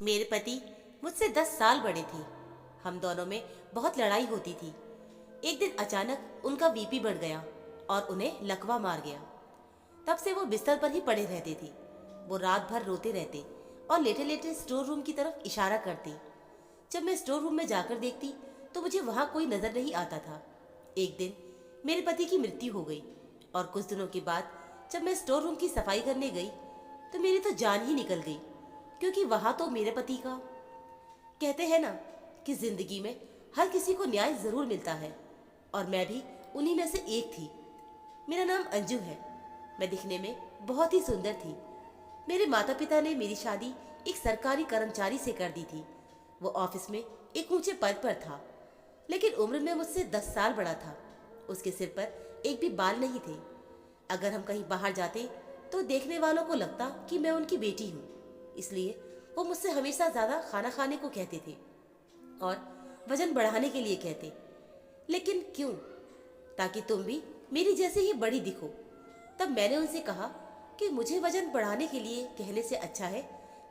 मेरे पति मुझसे 10 साल बड़े थे। हम दोनों में बहुत लड़ाई होती थी। एक दिन अचानक उनका बीपी बढ़ गया और उन्हें लकवा मार गया। तब से वो बिस्तर पर ही पड़े रहते थे। वो रात भर रोते रहते और लेटे लेटे स्टोर रूम की तरफ इशारा करते। जब मैं स्टोर रूम में जाकर देखती तो मुझे वहां कोई नजर नहीं आता था। एक दिन मेरे पति की मृत्यु हो गई और कुछ दिनों के बाद जब मैं स्टोर रूम की सफाई करने गई तो मेरी तो जान ही निकल गई, क्योंकि वहां तो मेरे पति का, कहते हैं ना कि जिंदगी में हर किसी को न्याय जरूर मिलता है, और मैं भी उन्हीं में से एक थी। मेरा नाम अंजू है। मैं दिखने में बहुत ही सुंदर थी। मेरे माता पिता ने मेरी शादी एक सरकारी कर्मचारी से कर दी थी। वो ऑफिस में एक ऊंचे पद पर था, लेकिन उम्र में मुझसे 10 साल बड़ा था। उसके सिर पर एक भी बाल नहीं थे। अगर हम कहीं बाहर जाते तो देखने वालों को लगता कि मैं उनकी बेटी हूँ। इसलिए वो मुझसे हमेशा ज्यादा खाना खाने को कहते थे और वजन बढ़ाने के लिए कहते। लेकिन क्यों? ताकि तुम भी मेरी जैसे ही बड़ी दिखो। तब मैंने उनसे कहा कि मुझे वजन बढ़ाने के लिए कहने से अच्छा है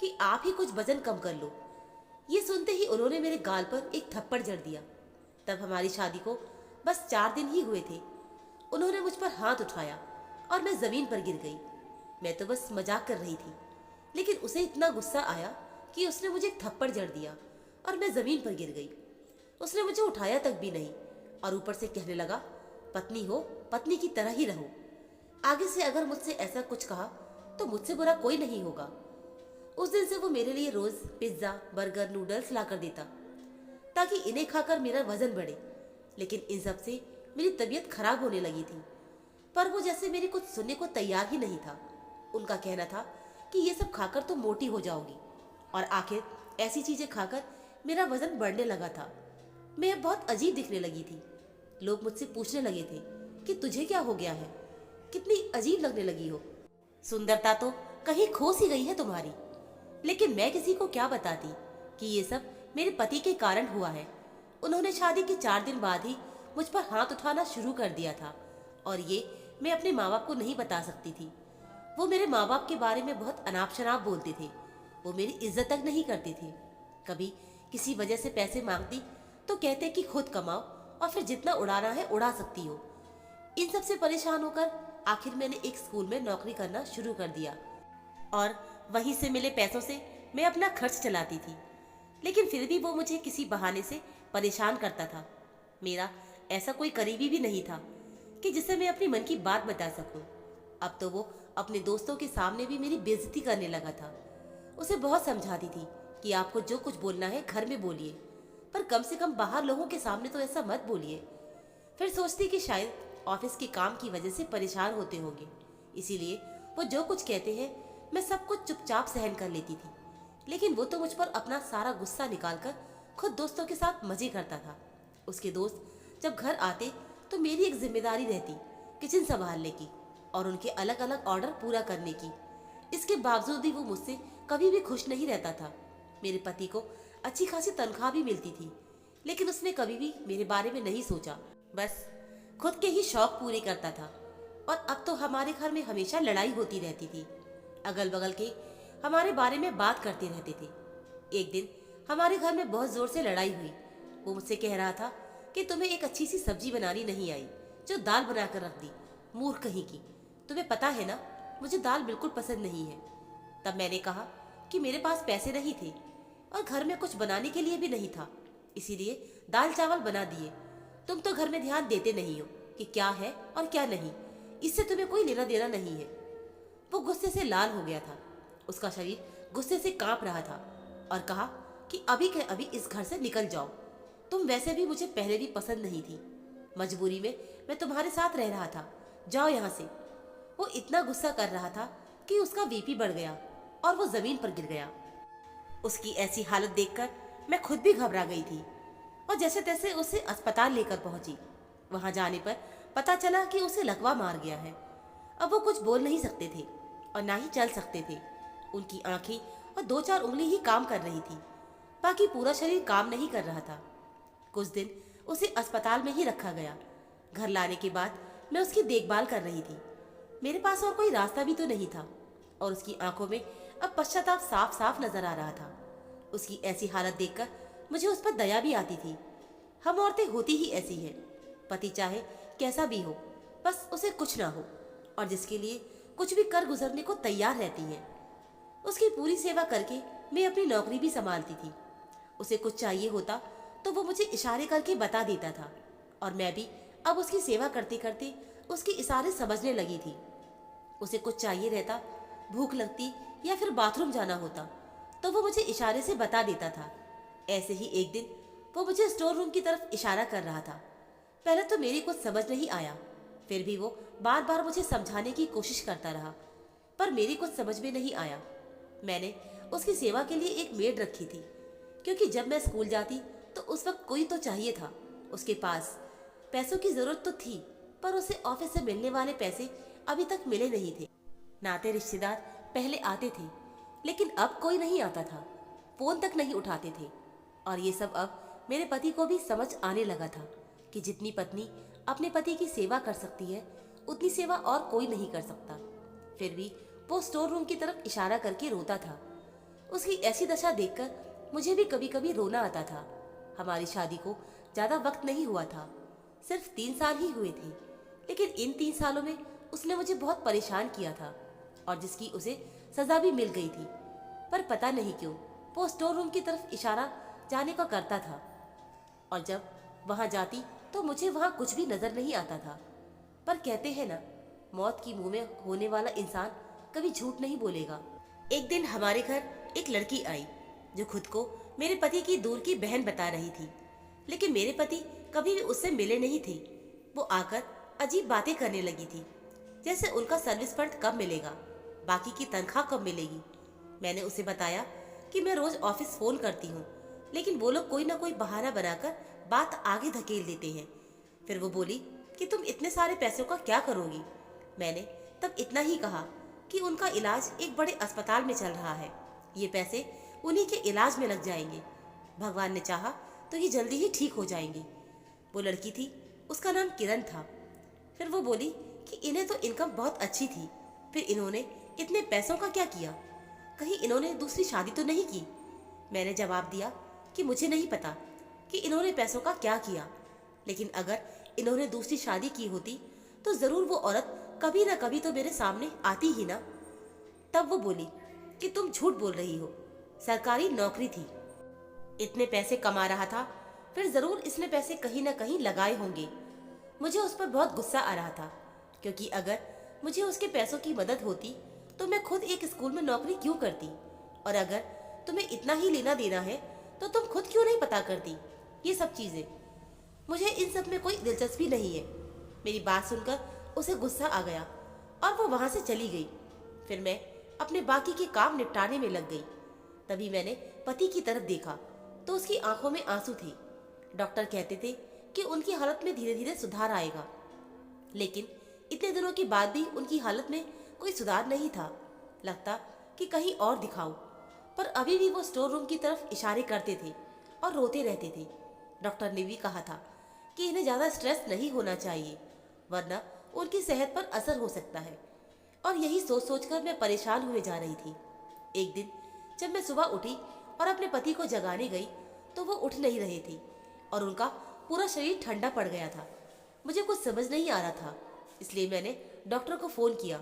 कि आप ही कुछ वजन कम कर लो। ये सुनते ही उन्होंने मेरे गाल पर एक थप्पड़ जड़ दिया। तब हमारी शादी को बस 4 दिन ही हुए थे। उन्होंने मुझ पर हाथ उठाया और मैं जमीन पर गिर गई। मैं तो बस मजाक कर रही थी, लेकिन उसे इतना गुस्सा आया कि उसने मुझे एक थप्पड़ जड़ दिया और मैं जमीन पर गिर गई। उसने मुझे उठाया तक भी नहीं और ऊपर से कहने लगा, पत्नी हो, पत्नी की तरह ही रहो। आगे से अगर मुझसे ऐसा कुछ कहा तो मुझसे बुरा कोई नहीं होगा। उस दिन से वो मेरे लिए रोज पिज्जा, बर्गर, नूडल्स ला कर देता ताकि इन्हें खाकर मेरा वजन बढ़े। लेकिन इन सब से मेरी तबीयत खराब होने लगी थी, पर वो जैसे मेरी कुछ सुनने को तैयार ही नहीं था। उनका कहना था कि ये सब खाकर तुम मोटी हो जाओगी, और आखिर ऐसी चीजें खाकर मेरा वजन बढ़ने लगा था। मैं अब बहुत अजीब दिखने लगी थी। लोग मुझसे पूछने लगे थे कि तुझे क्या हो गया है, कितनी अजीब लगने लगी हो, सुंदरता तो कहीं खो सी गई है तुम्हारी। लेकिन मैं किसी को क्या बताती कि ये सब मेरे पति के कारण हुआ है। उन्होंने शादी के 4 दिन बाद ही मुझ पर हाथ उठाना शुरू कर दिया था, और ये मैं अपने माँ बाप को नहीं बता सकती थी। वो मेरे माँ बाप के बारे में बहुत अनाप शनाप बोलते थे। वो मेरी इज्जत तक नहीं करते थे। कभी किसी वजह से पैसे मांगती तो कहते कि खुद कमाओ और फिर जितना उड़ाना है उड़ा सकती हो। इन सब से परेशान होकर आखिर मैंने एक स्कूल में नौकरी करना शुरू कर दिया, और वहीं से मिले पैसों से मैं अपना खर्च चलाती थी। लेकिन फिर भी वो मुझे किसी बहाने से परेशान करता था। मेरा ऐसा कोई करीबी भी नहीं था कि जिससे मैं अपनी मन की बात बता सकूं। अब तो वो अपने दोस्तों के सामने भी मेरी बेइज्जती करने लगा था। उसे बहुत समझाती थी कि आपको जो कुछ बोलना है घर में बोलिए, पर कम से कम बाहर लोगों के सामने तो ऐसा मत बोलिए। फिर सोचती कि शायद ऑफिस के काम की वजह से परेशान होते होंगे, इसीलिए वो जो कुछ कहते हैं मैं सब कुछ चुपचाप सहन कर लेती थी। लेकिन वो तो मुझ पर अपना सारा गुस्सा निकालकर खुद दोस्तों के साथ मजे करता था। उसके दोस्त जब घर आते तो मेरी एक जिम्मेदारी रहती किचन संभालने की और उनके अलग अलग ऑर्डर पूरा करने की। इसके बावजूद भी वो मुझसे कभी भी खुश नहीं रहता था। मेरे पति को अच्छी खासी तनख्वाह भी मिलती थी, लेकिन उसने कभी भी मेरे बारे में नहीं सोचा। बस खुद के ही शौक पूरे करता था। और अब तो हमारे घर में हमेशा लड़ाई होती रहती थी। अगल बगल के हमारे बारे में बात करते रहते थे। एक दिन हमारे घर में बहुत जोर से लड़ाई हुई। वो मुझसे कह रहा था कि तुम्हें एक अच्छी सी सब्जी बनानी नहीं आई, जो दाल बनाकर रख दी, मूर्ख कहीं की। तुम्हें पता है ना, मुझे दाल बिल्कुल पसंद नहीं है। तब मैंने कहा कि मेरे पास पैसे नहीं थे और घर में कुछ बनाने के लिए भी नहीं था, इसीलिए दाल चावल बना दिए। तुम तो घर में ध्यान देते नहीं हो कि क्या है और क्या नहीं, इससे तुम्हें कोई लेना देना नहीं है। वो गुस्से से लाल हो गया था। उसका शरीर गुस्से से कांप रहा था और कहा कि अभी के अभी इस घर से निकल जाओ। तुम वैसे भी मुझे पहले भी पसंद नहीं थी। मजबूरी में मैं तुम्हारे साथ रह रहा था। जाओ यहाँ से। वो इतना गुस्सा कर रहा था कि उसका बीपी बढ़ गया और वो जमीन पर गिर गया। उसकी ऐसी हालत देखकर मैं खुद भी घबरा गई थी और जैसे तैसे उसे अस्पताल लेकर पहुंची। वहां जाने पर पता चला कि उसे लकवा मार गया है। अब वो कुछ बोल नहीं सकते थे और ना ही चल सकते थे। उनकी आंखें और 2-4 उंगली ही काम कर रही थी, बाकी पूरा शरीर काम नहीं कर रहा था। कुछ दिन उसे अस्पताल में ही रखा गया। घर लाने के बाद मैं उसकी देखभाल कर रही थी। मेरे पास और कोई रास्ता भी तो नहीं था और उसकी आंखों में अब पश्चाताप साफ साफ नजर आ रहा था। उसकी ऐसी हालत देखकर मुझे उस पर दया भी आती थी। हम औरतें होती ही ऐसी हैं, पति चाहे कैसा भी हो, बस उसे कुछ ना हो, और जिसके लिए कुछ भी कर गुजरने को तैयार रहती हैं। उसकी पूरी सेवा करके मैं अपनी नौकरी भी संभालती थी। उसे कुछ चाहिए होता तो वो मुझे इशारे करके बता देता था, और मैं भी अब उसकी सेवा करते करते उसके इशारे समझने लगी थी। उसे कुछ चाहिए रहता, भूख लगती या फिर बाथरूम जाना होता, तो वो मुझे इशारे से बता देता था। ऐसे ही एक दिन वो मुझे स्टोर रूम की तरफ इशारा कर रहा था। पहले तो मेरी कुछ समझ नहीं आया, फिर भी वो बार बार मुझे समझाने की कोशिश करता रहा, पर मेरी कुछ समझ में नहीं आया। मैंने उसकी सेवा के लिए एक मेड रखी थी, क्योंकि जब मैं स्कूल जाती तो उस वक्त कोई तो चाहिए था। उसके पास पैसों की जरूरत तो थी, पर उसे ऑफिस से मिलने वाले पैसे अभी तक मिले नहीं थे। नाते रिश्तेदार पहले आते थे, लेकिन अब कोई नहीं आता था, फोन तक नहीं उठाते थे। और ये सब अब मेरे पति को भी समझ आने लगा था कि जितनी पत्नी अपने पति की सेवा कर सकती है, उतनी सेवा और कोई नहीं कर सकता। फिर भी वो स्टोर रूम की तरफ इशारा करके रोता था। उसकी ऐसी दशा देखकर मुझे भी कभी कभी रोना आता था। हमारी शादी को ज्यादा वक्त नहीं हुआ था, सिर्फ 3 साल ही हुए थे, लेकिन इन 3 सालों में उसने मुझे बहुत परेशान किया था, और जिसकी उसे सजा भी मिल गई थी। पर पता नहीं क्यों वो स्टोर रूम की तरफ इशारा जाने का करता था, और जब वहां जाती तो मुझे वहां कुछ भी नजर नहीं आता था। पर कहते हैं ना, मौत की मुंह में होने वाला इंसान कभी झूठ नहीं बोलेगा। एक दिन हमारे घर एक लड़की आई जो खुद को मेरे पति की दूर की बहन बता रही थी, लेकिन मेरे पति कभी भी उससे मिले नहीं थे। वो आकर अजीब बातें करने लगी थी, जैसे उनका सर्विस फंड कब मिलेगा, बाकी की तनख्वाह कब मिलेगी। मैंने उसे बताया कि मैं रोज ऑफिस फोन करती हूँ, लेकिन वो लोग कोई ना कोई बहाना बनाकर बात आगे धकेल देते हैं। फिर वो बोली कि तुम इतने सारे पैसों का क्या करोगी। मैंने तब इतना ही कहा कि उनका इलाज एक बड़े अस्पताल में चल रहा है, ये पैसे उन्हीं के इलाज में लग जाएंगे। भगवान ने चाहा तो ये जल्दी ही ठीक हो जाएंगे। वो लड़की थी, उसका नाम किरण था। फिर वो बोली कि इन्हें तो इनकम बहुत अच्छी थी, फिर इन्होंने इतने पैसों का क्या किया, कहीं इन्होंने दूसरी शादी तो नहीं की। मैंने जवाब दिया कि मुझे नहीं पता कि इन्होंने पैसों का क्या किया, लेकिन अगर इन्होंने दूसरी शादी की होती तो जरूर वो औरत कभी ना कभी तो मेरे सामने आती ही ना। तब वो बोली कि तुम झूठ बोल रही हो, सरकारी नौकरी थी, इतने पैसे कमा रहा था, फिर जरूर इसने पैसे कहीं ना कहीं लगाए होंगे। मुझे उस पर बहुत गुस्सा आ रहा था, क्योंकि अगर मुझे उसके पैसों की मदद होती तो मैं खुद एक स्कूल में नौकरी क्यों करती, और अगर तुम्हें इतना ही लेना देना है तो तुम खुद क्यों नहीं पता करती ये सब चीजें। मुझे इन सब में कोई दिलचस्पी नहीं है। मेरी बात सुनकर उसे गुस्सा आ गया और वो वहां से चली गई। फिर मैं अपने बाकी के काम निपटाने में लग गई। तभी मैंने पति की तरफ देखा तो उसकी आंखों में आंसू थे। डॉक्टर कहते थे कि उनकी हालत में धीरे धीरे सुधार आएगा, लेकिन इतने दिनों के बाद भी उनकी हालत में कोई सुधार नहीं था। लगता कि कहीं और दिखाऊं, पर अभी भी वो स्टोर रूम की तरफ इशारे करते थे और रोते रहते थे। डॉक्टर ने भी कहा था कि इन्हें ज्यादा स्ट्रेस नहीं होना चाहिए, वरना उनकी सेहत पर असर हो सकता है। और यही सोच सोचकर मैं परेशान हुए जा रही थी। एक दिन जब मैं सुबह उठी और अपने पति को जगाने गई तो वो उठ नहीं रहे थे और उनका पूरा शरीर ठंडा पड़ गया था। मुझे कुछ समझ नहीं आ रहा था, इसलिए मैंने डॉक्टर को फोन किया।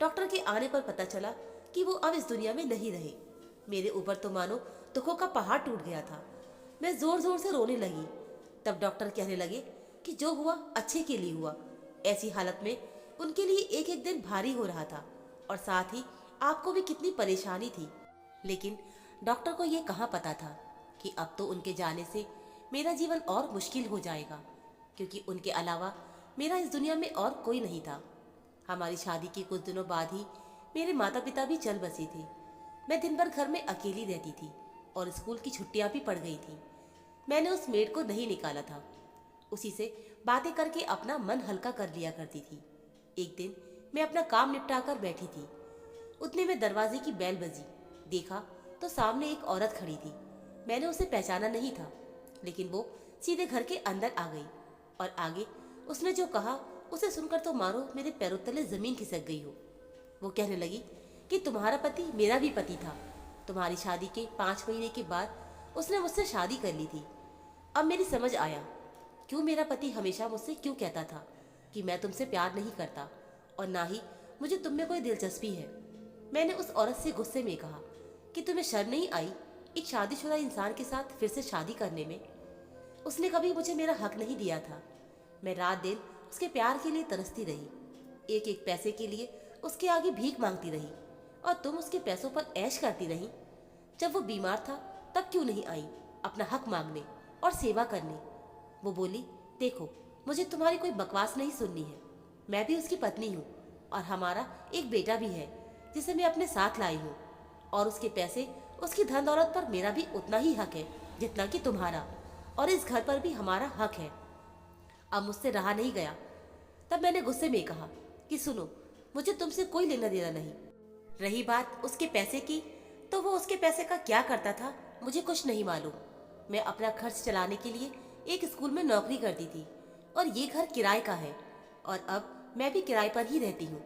डॉक्टर के आने पर पता चला कि वो अब इस दुनिया में नहीं रहे। मेरे ऊपर तो मानो दुखों का पहाड़ टूट गया था। मैं जोर जोर से रोने लगी। तब डॉक्टर कहने लगे कि जो हुआ अच्छे के लिए हुआ। ऐसी हालत में उनके लिए एक एक दिन भारी हो रहा था, और साथ ही आपको भी कितनी परेशानी थी। लेकिन डॉक्टर को ये कहाँ पता था कि अब तो उनके जाने से मेरा जीवन और मुश्किल हो जाएगा, क्योंकि उनके अलावा मेरा इस दुनिया में और कोई नहीं था। हमारी शादी के कुछ दिनों बाद ही मेरे माता पिता भी चल बसे थे। मैं दिन भर घर में अकेली रहती थी और स्कूल की छुट्टियां भी पड़ गई थी। मैंने उस मेड को नहीं निकाला था, उसी से बातें करके अपना मन हल्का कर लिया करती थी। एक दिन मैं अपना काम निपटा कर बैठी थी, उतने में दरवाजे की बेल बजी। देखा तो सामने एक औरत खड़ी थी। मैंने उसे पहचाना नहीं था, लेकिन वो सीधे घर के अंदर आ गई और आगे उसने जो कहा उसे सुनकर तो मारो मेरे पैरों तले जमीन खिसक गई हो। वो कहने लगी कि तुम्हारा पति मेरा भी पति था, तुम्हारी शादी के 5 महीने के बाद उसने मुझसे शादी कर ली थी। अब मेरी समझ आया क्यों मेरा पति हमेशा मुझसे क्यों कहता था कि मैं तुमसे प्यार नहीं करता और ना ही मुझे तुम में कोई दिलचस्पी है। मैंने उस औरत से गुस्से में कहा कि तुम्हें शर्म नहीं आई एक शादीशुदा इंसान के साथ फिर से शादी करने में। उसने कभी मुझे मेरा हक नहीं दिया था। मैं रात दिन उसके प्यार के लिए तरसती रही, एक एक पैसे के लिए उसके आगे भीख मांगती रही और तुम उसके पैसों पर ऐश करती रही। जब वो बीमार था तब क्यों नहीं आई अपना हक मांगने और सेवा करने। वो बोली, देखो मुझे तुम्हारी कोई बकवास नहीं सुननी है, मैं भी उसकी पत्नी हूँ और हमारा एक बेटा भी है जिसे मैं अपने साथ लाई हूँ और उसके पैसे उसकी धन दौलत पर मेरा भी उतना ही हक है जितना कि तुम्हारा, और इस घर पर भी हमारा हक है। अब मुझसे रहा नहीं गया। तब मैंने गुस्से में कहा कि सुनो, मुझे तुमसे कोई लेना देना नहीं। रही बात उसके पैसे की, तो वो उसके पैसे का क्या करता था मुझे कुछ नहीं मालूम। मैं अपना खर्च चलाने के लिए एक स्कूल में नौकरी करती थी और ये घर किराए का है और अब मैं भी किराए पर ही रहती हूँ।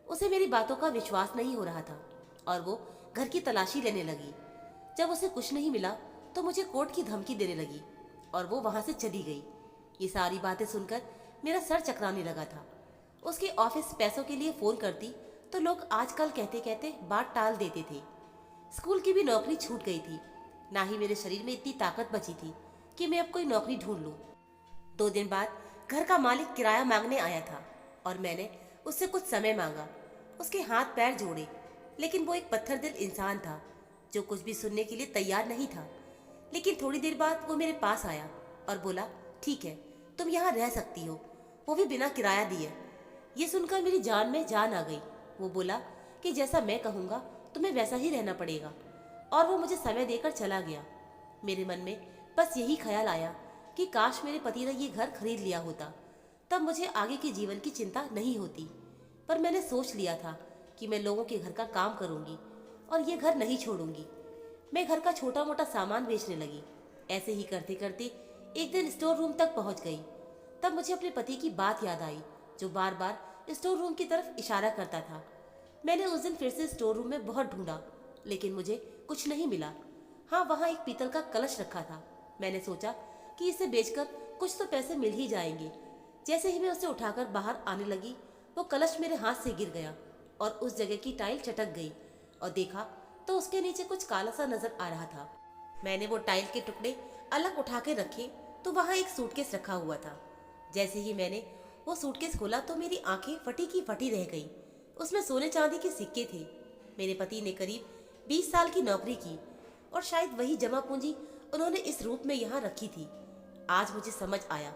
उसे मेरी बातों का विश्वास नहीं हो रहा था और वो घर की तलाशी लेने लगी। जब उसे कुछ नहीं मिला तो मुझे कोर्ट की धमकी देने लगी और वो वहां से चली गई। ये सारी बातें सुनकर मेरा सर चकराने लगा था। उसके ऑफिस पैसों के लिए फोन करती तो लोग आजकल कहते कहते बात टाल देते थे। स्कूल की भी नौकरी छूट गई थी, ना ही मेरे शरीर में इतनी ताकत बची थी कि मैं अब कोई नौकरी ढूंढ लूं। 2 दिन बाद घर का मालिक किराया मांगने आया था और मैंने उससे कुछ समय मांगा। उसके हाथ पैर जोड़े, लेकिन वो एक पत्थर दिल इंसान था जो कुछ भी सुनने के लिए तैयार नहीं था। लेकिन थोड़ी देर बाद वो मेरे पास आया और बोला, ठीक है तुम यहाँ रह सकती हो, वो भी बिना किराया दिए। ये सुनकर मेरी जान में जान आ गई। वो बोला कि जैसा मैं कहूँगा तुम्हें वैसा ही रहना पड़ेगा, और वो मुझे समय देकर चला गया। मेरे मन में बस यही ख्याल आया कि काश मेरे पति ने ये घर खरीद लिया होता, तब मुझे आगे के जीवन की चिंता नहीं होती। पर मैंने सोच लिया था कि मैं लोगों के घर का काम करूंगी और ये घर नहीं छोड़ूंगी। मैं घर का छोटा मोटा सामान बेचने लगी। ऐसे ही करते करते एक दिन स्टोर रूम तक पहुंच गई। तब मुझे अपने पति की बात याद आई जो बार बार स्टोर रूम की तरफ इशारा करता था। मैंने उस दिन फिर से स्टोर रूम में बहुत ढूंढा, लेकिन मुझे कुछ नहीं मिला। हाँ, वहाँ एक पीतल का कलश रखा था। मैंने सोचा कि इसे बेचकर कुछ तो पैसे मिल ही जाएंगे। जैसे ही मैं उसे उठाकर बाहर आने लगी, वो कलश मेरे हाथ से गिर गया और उस जगह की टाइल चटक गई और देखा तो उसके नीचे कुछ काला सा नजर आ रहा था। मैंने वो टाइल के टुकड़े अलग उठा के रखे तो वहाँ एक सूटकेस रखा हुआ था। जैसे ही मैंने वो सूटकेस खोला तो मेरी आंखें फटी की फटी रह गई। उसमें सोने चांदी के सिक्के थे। मेरे पति ने करीब 20 साल की नौकरी की और शायद वही जमा पूंजी उन्होंने इस रूप में यहाँ रखी थी। आज मुझे समझ आया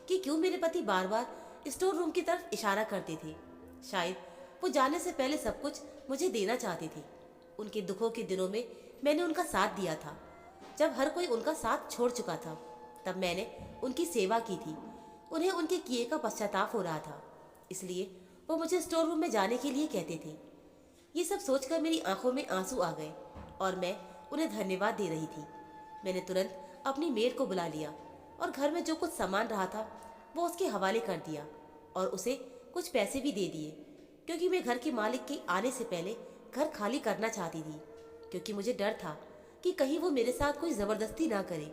कि क्यों मेरे पति बार बार स्टोर रूम की तरफ इशारा करते थे। शायद वो जाने से पहले सब कुछ मुझे देना चाहते थे। उनके दुखों के दिनों में मैंने उनका साथ दिया था। जब हर कोई उनका साथ छोड़ चुका था, तब मैंने उनकी सेवा की थी। उन्हें उनके किए का पश्चाताप हो रहा था, इसलिए वो मुझे स्टोर रूम में जाने के लिए कहते थे। ये सब सोचकर मेरी आंखों में आंसू आ गए और मैं उन्हें धन्यवाद दे रही थी। मैंने तुरंत अपनी मेड को बुला लिया और घर में जो कुछ सामान रहा था वो उसके हवाले कर दिया और उसे कुछ पैसे भी दे दिए, क्योंकि मैं घर के मालिक के आने से पहले घर खाली करना चाहती थी, क्योंकि मुझे डर था कि कहीं वो मेरे साथ कोई ज़बरदस्ती ना करे।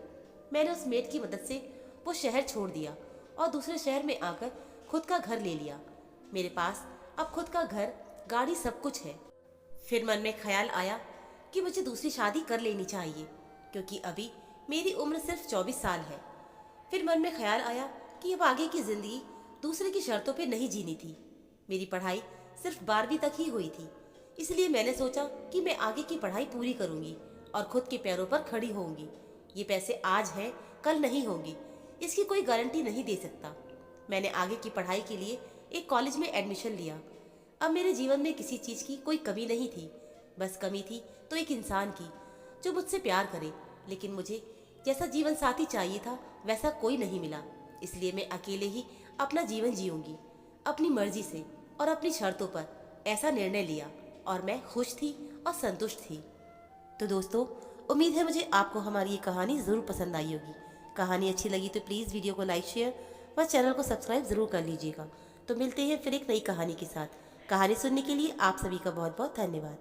मैंने उस मेड की मदद से वो शहर छोड़ दिया और दूसरे शहर में आकर खुद का घर ले लिया। मेरे पास अब खुद का घर, गाड़ी, सब कुछ है। फिर मन में ख्याल आया कि मुझे दूसरी शादी कर लेनी चाहिए, क्योंकि अभी मेरी उम्र सिर्फ 24 साल है। फिर मन में ख्याल आया कि अब आगे की ज़िंदगी दूसरे की शर्तों पे नहीं जीनी थी। मेरी पढ़ाई सिर्फ 12वीं तक ही हुई थी, इसलिए मैंने सोचा कि मैं आगे की पढ़ाई पूरी करूंगी और खुद के पैरों पर खड़ी होंगी। ये पैसे आज हैं, कल नहीं होंगे, इसकी कोई गारंटी नहीं दे सकता। मैंने आगे की पढ़ाई के लिए एक कॉलेज में एडमिशन लिया। अब मेरे जीवन में किसी चीज़ की कोई कमी नहीं थी, बस कमी थी तो एक इंसान की जो मुझसे प्यार करे। लेकिन मुझे जैसा जीवन साथी चाहिए था वैसा कोई नहीं मिला, इसलिए मैं अकेले ही अपना जीवन जीऊंगी, अपनी मर्जी से और अपनी शर्तों पर। ऐसा निर्णय लिया और मैं खुश थी और संतुष्ट थी। तो दोस्तों, उम्मीद है मुझे आपको हमारी ये कहानी ज़रूर पसंद आई होगी। कहानी अच्छी लगी तो प्लीज़ वीडियो को लाइक, शेयर व चैनल को सब्सक्राइब ज़रूर कर लीजिएगा। तो मिलते हैं फिर एक नई कहानी के साथ। कहानी सुनने के लिए आप सभी का बहुत बहुत धन्यवाद।